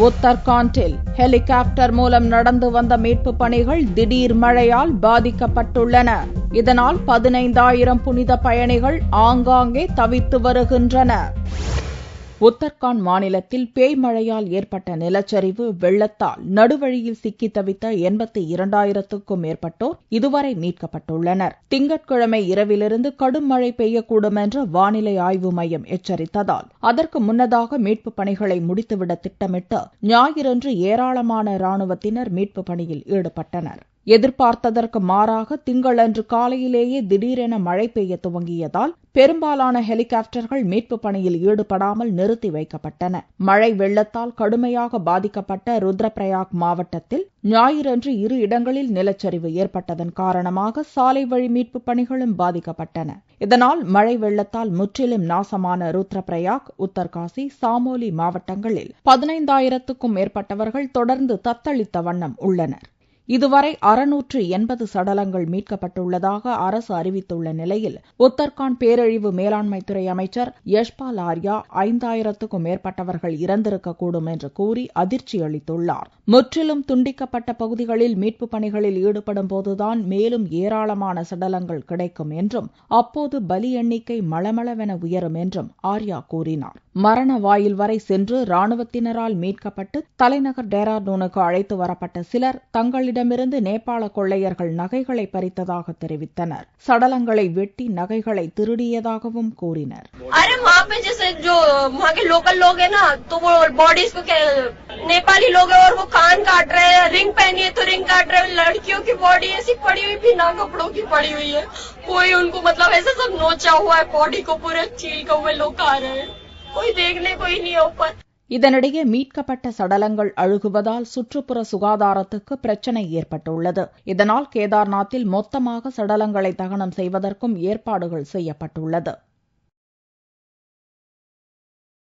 உத்தரகாண்டில் helicopter மூலம் நடந்து வந்த மீட்பு பணிகள் திடீர் மழையால் பாதிக்கப்பட்டுள்ளன. இதனால் 15,000 புனித பயணிகள் ஆங்காங்கே தவித்து வருகின்றனர். உத்தரகாண்ட் மாநிலத்தில் பேய் மழையால் ஏற்பட்ட நிலச்சரிவு வெள்ளத்தால் நடுவழியில் சிக்கி தவித்த 82,000க்கும் மேற்பட்டோர் இதுவரை மீட்கப்பட்டுள்ளனர். திங்கட்கிழமை இரவிலிருந்து கடும் மழை பெய்யக்கூடும் என்று வானிலை ஆய்வு மையம் எச்சரித்ததால் அதற்கு முன்னதாக மீட்புப் பணிகளை முடித்துவிட திட்டமிட்டு ஞாயிறன்று ஏராளமான ராணுவத்தினர் மீட்புப் பணியில் ஈடுபட்டனர். எதிர்பார்த்ததற்கு மாறாக திங்களன்று காலையிலேயே திடீரென மழை பெய்ய துவங்கியதால் பெரும்பாலான ஹெலிகாப்டர்கள் மீட்புப் பணியில் ஈடுபடாமல் நிறுத்தி வைக்கப்பட்டன. மழை வெள்ளத்தால் கடுமையாக பாதிக்கப்பட்ட ருத்ரபிரயாக் மாவட்டத்தில் ஞாயிறன்று 2 இடங்களில் நிலச்சரிவு ஏற்பட்டதன் காரணமாக சாலை வழி மீட்புப் பணிகளும் பாதிக்கப்பட்டன. இதனால் மழை வெள்ளத்தால் முற்றிலும் நாசமான ருத்ரபிரயாக், உத்தர்காசி, சாமோலி மாவட்டங்களில் 15,000க்கும் மேற்பட்டவர்கள் தொடர்ந்து தத்தளித்த வண்ணம் உள்ளனர். இதுவரை 680 சடலங்கள் மீட்கப்பட்டுள்ளதாக அரசு அறிவித்துள்ள நிலையில் உத்தரகாண்ட் பேரழிவு மேலாண்மைத்துறை அமைச்சர் யஷ்பால் ஆர்யா 5,000க்கும் மேற்பட்டவர்கள் இறந்திருக்கக்கூடும் என்று கூறி அதிர்ச்சி அளித்துள்ளார். முற்றிலும் துண்டிக்கப்பட்ட பகுதிகளில் மீட்புப் பணிகளில் ஈடுபடும் போதுதான் மேலும் ஏராளமான சடலங்கள் கிடைக்கும் என்றும் அப்போது பலி எண்ணிக்கை மளமளவென உயரும் என்றும் ஆர்யா கூறினார். மரண வாயில் வரை சென்று ராணுவத்தினரால் மீட்கப்பட்டு தலைநகர் டேராடூனுக்கு அழைத்து வரப்பட்ட சிலர் தங்களிடமிருந்து நேபாள கொள்ளையர்கள் நகைகளை பறித்ததாக தெரிவித்தனர். சடலங்களை வெட்டி நகைகளை திருடியதாகவும் கூறினர். नेपाली लोग है और वो कान काट रहे हैं, रिंग पहनी है तो रिंग काट रहे हैं, लड़कियों की बॉडी ऐसी पड़ी हुई बिना कपड़ों की पड़ी हुई है, कोई उनको मतलब ऐसा सब नोचा हुआ है, बॉडी को पूरे छील के हुए लोग आ रहे हैं, कोई देखने कोई नहीं है ऊपर. இதனிடையே மீட்கப்பட்ட சடலங்கள் அழுகுவதால் சுற்றுப்புற சுகாதாரத்துக்கு பிரச்சினை ஏற்பட்டுள்ளது. இதனால் கேதார்நாத்தில் மொத்தமாக சடலங்களை தகனம் செய்வதற்கும் ஏற்பாடுகள் செய்யப்பட்டுள்ளது.